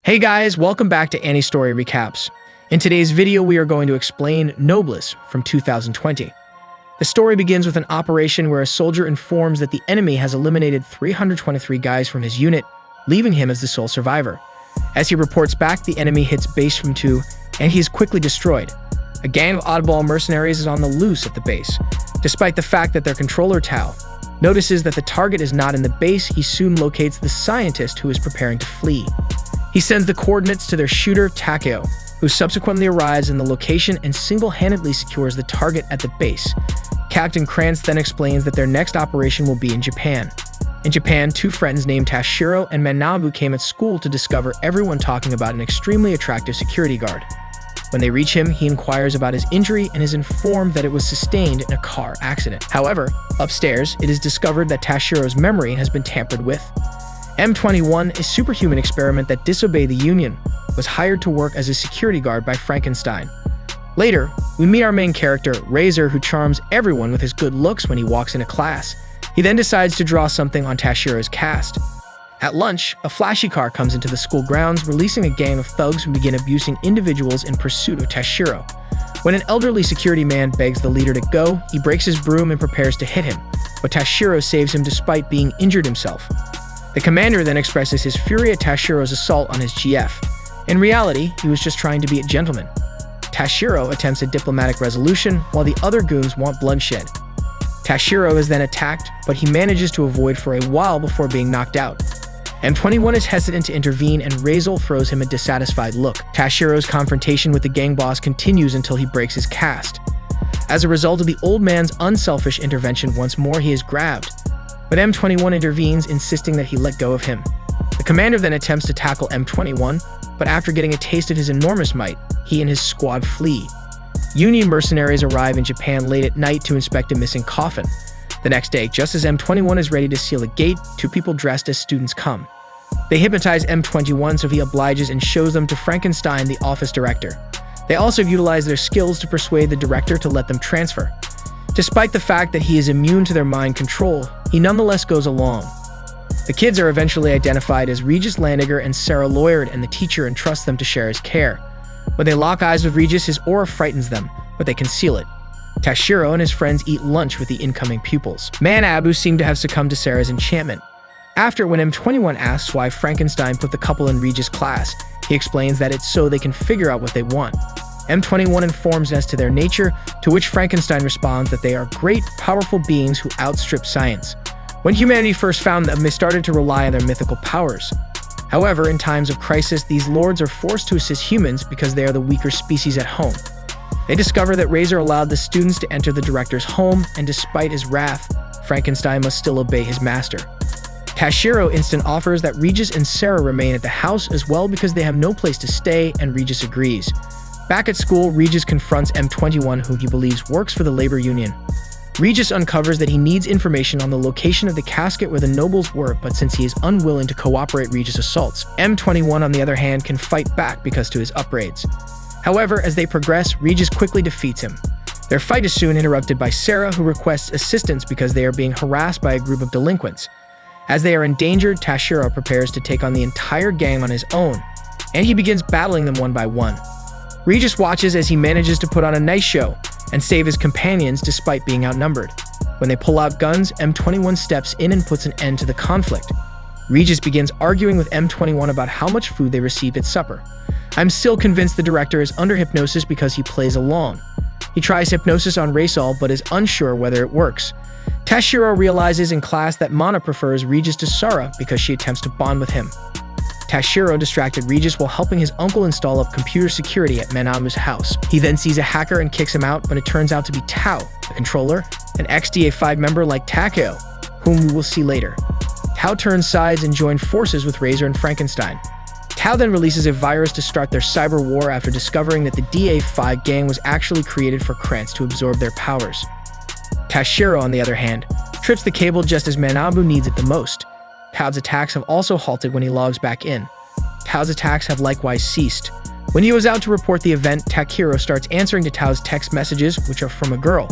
Hey guys, welcome back to Annie Story Recaps. In today's video, we are going to explain Noblesse from 2020. The story begins with an operation where a soldier informs that the enemy has eliminated 323 guys from his unit, leaving him as the sole survivor. As he reports back, the enemy hits base from 2, and he is quickly destroyed. A gang of oddball mercenaries is on the loose at the base. Despite the fact that their controller, Tao, notices that the target is not in the base, he soon locates the scientist who is preparing to flee. He sends the coordinates to their shooter, Takeo, who subsequently arrives in the location and single-handedly secures the target at the base. Captain Krantz then explains that their next operation will be in Japan. In Japan, two friends named Tashiro and Manabu came at school to discover everyone talking about an extremely attractive security guard. When they reach him, he inquires about his injury and is informed that it was sustained in a car accident. However, upstairs, it is discovered that Tashiro's memory has been tampered with. M21, a superhuman experiment that disobeyed the Union, was hired to work as a security guard by Frankenstein. Later, we meet our main character, Razor, who charms everyone with his good looks when he walks into class. He then decides to draw something on Tashiro's cast. At lunch, a flashy car comes into the school grounds, releasing a gang of thugs who begin abusing individuals in pursuit of Tashiro. When an elderly security man begs the leader to go, he breaks his broom and prepares to hit him, but Tashiro saves him despite being injured himself. The commander then expresses his fury at Tashiro's assault on his GF. In reality, he was just trying to be a gentleman. Tashiro attempts a diplomatic resolution, while the other goons want bloodshed. Tashiro is then attacked, but he manages to avoid for a while before being knocked out. M21 is hesitant to intervene, and Razor throws him a dissatisfied look. Tashiro's confrontation with the gang boss continues until he breaks his cast. As a result of the old man's unselfish intervention, once more he is grabbed. But M21 intervenes, insisting that he let go of him. The commander then attempts to tackle M21, but after getting a taste of his enormous might, he and his squad flee. Union mercenaries arrive in Japan late at night to inspect a missing coffin. The next day, just as M21 is ready to seal a gate, two people dressed as students come. They hypnotize M21 so he obliges and shows them to Frankenstein, the office director. They also utilize their skills to persuade the director to let them transfer. Despite the fact that he is immune to their mind control, he nonetheless goes along. The kids are eventually identified as Regis Laniger and Sarah Lloyd, and the teacher entrusts them to share his care. When they lock eyes with Regis, his aura frightens them, but they conceal it. Tashiro and his friends eat lunch with the incoming pupils. Manabu seemed to have succumbed to Sarah's enchantment. After, when M21 asks why Frankenstein put the couple in Regis' class, he explains that it's so they can figure out what they want. M21 informs as to their nature, to which Frankenstein responds that they are great, powerful beings who outstrip science. When humanity first found them, they started to rely on their mythical powers. However, in times of crisis, these lords are forced to assist humans because they are the weaker species at home. They discover that Razor allowed the students to enter the director's home, and despite his wrath, Frankenstein must still obey his master. Tashiro instant offers that Regis and Sarah remain at the house as well because they have no place to stay, and Regis agrees. Back at school, Regis confronts M21, who he believes works for the labor union. Regis uncovers that he needs information on the location of the casket where the nobles were, but since he is unwilling to cooperate, Regis assaults. M21, on the other hand, can fight back because to his upgrades. However, as they progress, Regis quickly defeats him. Their fight is soon interrupted by Sarah, who requests assistance because they are being harassed by a group of delinquents. As they are endangered, Tashiro prepares to take on the entire gang on his own, and he begins battling them one by one. Regis watches as he manages to put on a nice show and save his companions despite being outnumbered. When they pull out guns, M21 steps in and puts an end to the conflict. Regis begins arguing with M21 about how much food they received at supper. I'm still convinced the director is under hypnosis because he plays along. He tries hypnosis on Razor but is unsure whether it works. Tashiro realizes in class that Mana prefers Regis to Sarah because she attempts to bond with him. Tashiro distracted Regis while helping his uncle install up computer security at Manamu's house. He then sees a hacker and kicks him out, but it turns out to be Tao, the controller, an ex-DA5 member like Takeo, whom we will see later. Tao turns sides and joins forces with Razor and Frankenstein. Tao then releases a virus to start their cyber war after discovering that the DA5 gang was actually created for Krantz to absorb their powers. Tashiro, on the other hand, trips the cable just as Manabu needs it the most. Tao's attacks have also halted when he logs back in. Tao's attacks have likewise ceased. When he was out to report the event, Takiro starts answering to Tao's text messages, which are from a girl.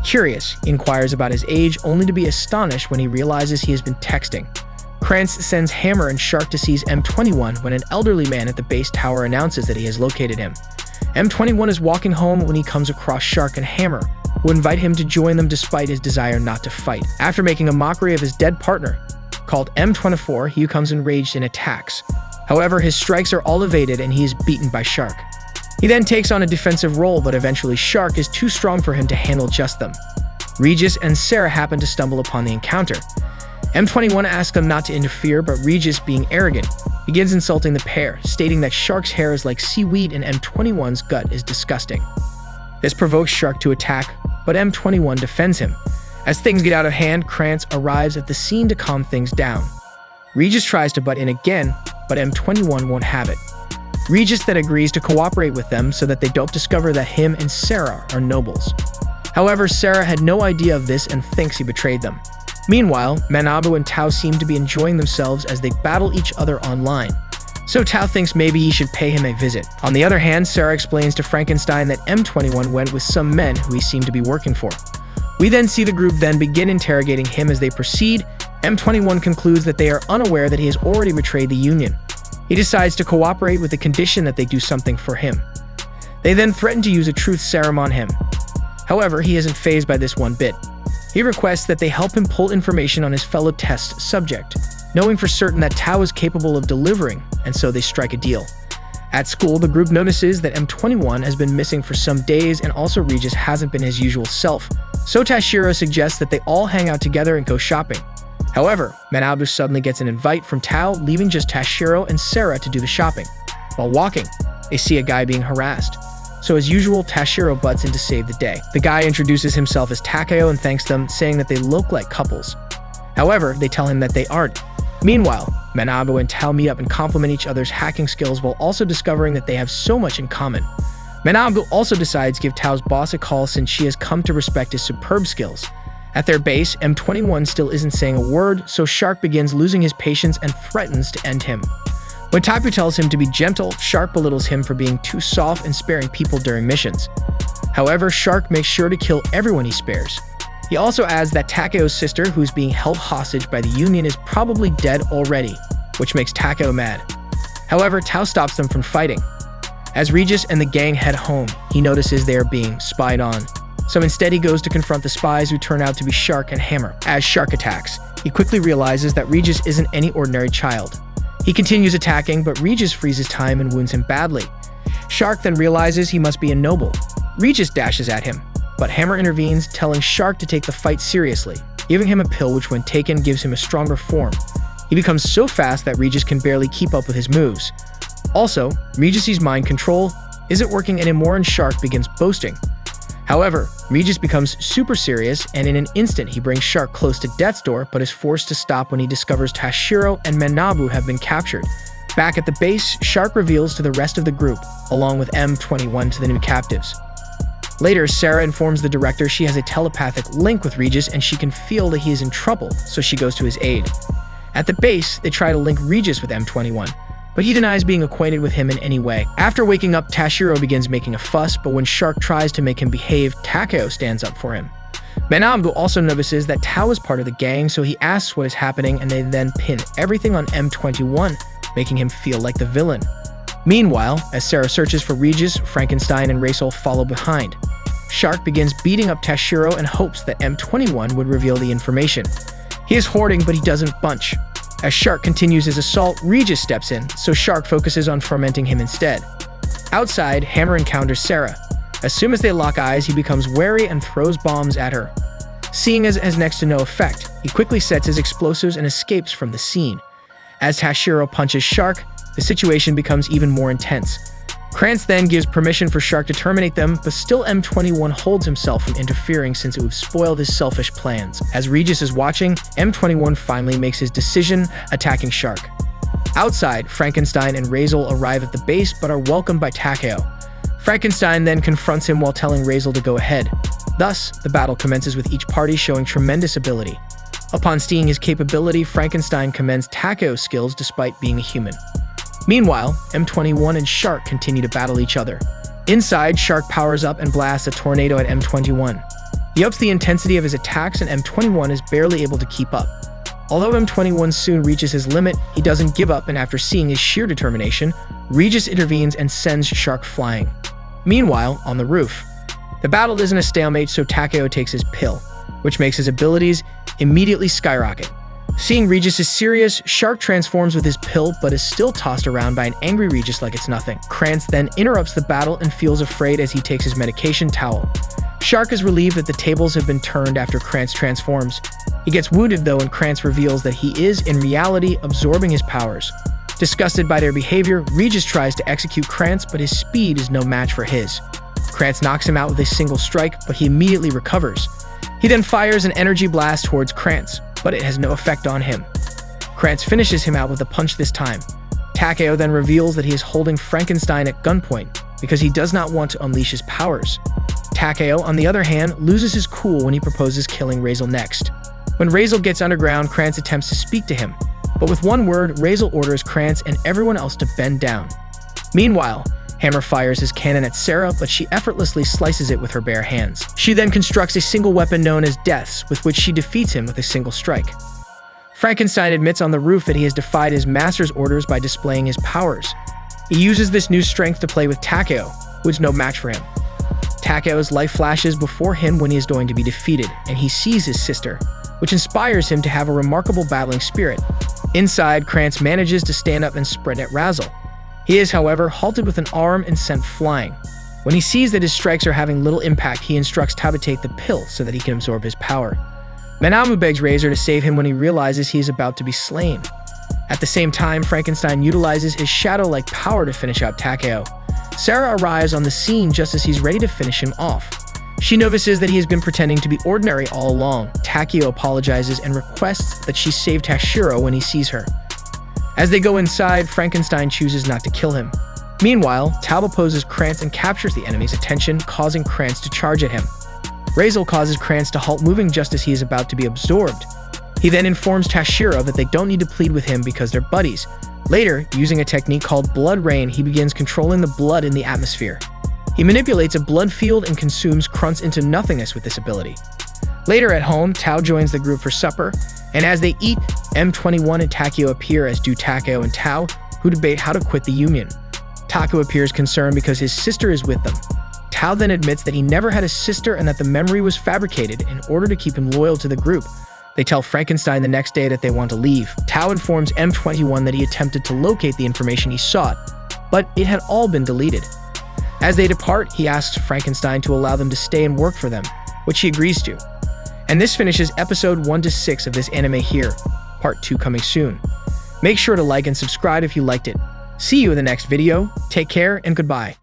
Curious, he inquires about his age, only to be astonished when he realizes he has been texting. Krantz sends Hammer and Shark to seize M21 when an elderly man at the base tower announces that he has located him. M21 is walking home when he comes across Shark and Hammer, who invite him to join them despite his desire not to fight. After making a mockery of his dead partner, called M24, he becomes enraged and attacks. However, his strikes are all evaded and he is beaten by Shark. He then takes on a defensive role, but eventually Shark is too strong for him to handle just them. Regis and Sarah happen to stumble upon the encounter. M21 asks them not to interfere, but Regis, being arrogant, begins insulting the pair, stating that Shark's hair is like seaweed and M21's gut is disgusting. This provokes Shark to attack, but M21 defends him. As things get out of hand, Krantz arrives at the scene to calm things down. Regis tries to butt in again, but M21 won't have it. Regis then agrees to cooperate with them so that they don't discover that him and Sarah are nobles. However, Sarah had no idea of this and thinks he betrayed them. Meanwhile, Manabu and Tao seem to be enjoying themselves as they battle each other online. So Tao thinks maybe he should pay him a visit. On the other hand, Sarah explains to Frankenstein that M21 went with some men who he seemed to be working for. We then see the group then begin interrogating him as they proceed. M21 concludes that they are unaware that he has already betrayed the Union. He decides to cooperate with the condition that they do something for him. They then threaten to use a truth serum on him. However, he isn't fazed by this one bit. He requests that they help him pull information on his fellow test subject, knowing for certain that Tao is capable of delivering, and so they strike a deal. At school, the group notices that M21 has been missing for some days and also Regis hasn't been his usual self, so Tashiro suggests that they all hang out together and go shopping. However, Manabu suddenly gets an invite from Tao, leaving just Tashiro and Sarah to do the shopping. While walking, they see a guy being harassed. So as usual, Tashiro butts in to save the day. The guy introduces himself as Takeo and thanks them, saying that they look like couples. However, they tell him that they aren't. Meanwhile, Manabu and Tao meet up and compliment each other's hacking skills while also discovering that they have so much in common. Manabu also decides to give Tao's boss a call since she has come to respect his superb skills. At their base, M21 still isn't saying a word, so Shark begins losing his patience and threatens to end him. When Taku tells him to be gentle, Shark belittles him for being too soft and sparing people during missions. However, Shark makes sure to kill everyone he spares. He also adds that Takeo's sister, who's being held hostage by the Union, is probably dead already, which makes Takeo mad. However, Tao stops them from fighting. As Regis and the gang head home, he notices they are being spied on. So instead he goes to confront the spies who turn out to be Shark and Hammer. As Shark attacks, he quickly realizes that Regis isn't any ordinary child. He continues attacking, but Regis freezes time and wounds him badly. Shark then realizes he must be a noble. Regis dashes at him, but Hammer intervenes, telling Shark to take the fight seriously, giving him a pill which when taken gives him a stronger form. He becomes so fast that Regis can barely keep up with his moves. Also, Regis's mind control isn't working anymore and Shark begins boasting. However, Regis becomes super serious and in an instant he brings Shark close to death's door but is forced to stop when he discovers Tashiro and Manabu have been captured. Back at the base, Shark reveals to the rest of the group, along with M21 to the new captives. Later, Sarah informs the director she has a telepathic link with Regis and she can feel that he is in trouble, so she goes to his aid. At the base, they try to link Regis with M21, but he denies being acquainted with him in any way. After waking up, Tashiro begins making a fuss, but when Shark tries to make him behave, Takeo stands up for him. Manabu also notices that Tao is part of the gang, so he asks what is happening and they then pin everything on M21, making him feel like the villain. Meanwhile, as Sarah searches for Regis, Frankenstein and Rachel follow behind. Shark begins beating up Tashiro and hopes that M21 would reveal the information. He is hoarding, but he doesn't bunch. As Shark continues his assault, Regis steps in, so Shark focuses on fermenting him instead. Outside, Hammer encounters Sarah. As soon as they lock eyes, he becomes wary and throws bombs at her. Seeing as it has next to no effect, he quickly sets his explosives and escapes from the scene. As Tashiro punches Shark, the situation becomes even more intense. Krantz then gives permission for Shark to terminate them, but still M21 holds himself from interfering since it would spoil his selfish plans. As Regis is watching, M21 finally makes his decision, attacking Shark. Outside, Frankenstein and Rachel arrive at the base but are welcomed by Takeo. Frankenstein then confronts him while telling Rachel to go ahead. Thus, the battle commences with each party showing tremendous ability. Upon seeing his capability, Frankenstein commends Takeo's skills despite being a human. Meanwhile, M21 and Shark continue to battle each other. Inside, Shark powers up and blasts a tornado at M21. He ups the intensity of his attacks and M21 is barely able to keep up. Although M21 soon reaches his limit, he doesn't give up, and after seeing his sheer determination, Regis intervenes and sends Shark flying. Meanwhile, on the roof, the battle isn't a stalemate, so Takeo takes his pill, which makes his abilities immediately skyrocket. Seeing Regis is serious, Shark transforms with his pill but is still tossed around by an angry Regis like it's nothing. Krantz then interrupts the battle and feels afraid as he takes his medication towel. Shark is relieved that the tables have been turned after Krantz transforms. He gets wounded though, and Krantz reveals that he is, in reality, absorbing his powers. Disgusted by their behavior, Regis tries to execute Krantz, but his speed is no match for his. Krantz knocks him out with a single strike, but he immediately recovers. He then fires an energy blast towards Krantz, but it has no effect on him. Krantz finishes him out with a punch this time. Takeo then reveals that he is holding Frankenstein at gunpoint because he does not want to unleash his powers. Takeo, on the other hand, loses his cool when he proposes killing Razel next. When Razel gets underground, Krantz attempts to speak to him, but with one word, Razel orders Krantz and everyone else to bend down. Meanwhile, Hammer fires his cannon at Sarah, but she effortlessly slices it with her bare hands. She then constructs a single weapon known as Deaths, with which she defeats him with a single strike. Frankenstein admits on the roof that he has defied his master's orders by displaying his powers. He uses this new strength to play with Takeo, who is no match for him. Takeo's life flashes before him when he is going to be defeated, and he sees his sister, which inspires him to have a remarkable battling spirit. Inside, Krantz manages to stand up and sprint at Razel. He is, however, halted with an arm and sent flying. When he sees that his strikes are having little impact, he instructs Tao to take the pill so that he can absorb his power. Manamu begs Razor to save him when he realizes he is about to be slain. At the same time, Frankenstein utilizes his shadow-like power to finish out Takeo. Sarah arrives on the scene just as he's ready to finish him off. She notices that he has been pretending to be ordinary all along. Takeo apologizes and requests that she save Tashiro when he sees her. As they go inside, Frankenstein chooses not to kill him. Meanwhile, Tao opposes Krantz and captures the enemy's attention, causing Krantz to charge at him. Razel causes Krantz to halt moving just as he is about to be absorbed. He then informs Tashiro that they don't need to plead with him because they're buddies. Later, using a technique called blood rain, he begins controlling the blood in the atmosphere. He manipulates a blood field and consumes Krantz into nothingness with this ability. Later at home, Tao joins the group for supper, and as they eat, M21 and Takeo appear, as do Takeo and Tao, who debate how to quit the union. Takeo appears concerned because his sister is with them. Tao then admits that he never had a sister and that the memory was fabricated in order to keep him loyal to the group. They tell Frankenstein the next day that they want to leave. Tao informs M21 that he attempted to locate the information he sought, but it had all been deleted. As they depart, he asks Frankenstein to allow them to stay and work for them, which he agrees to. And this finishes episode 1 to 6 of this anime here, part 2 coming soon. Make sure to like and subscribe if you liked it. See you in the next video, take care, and goodbye.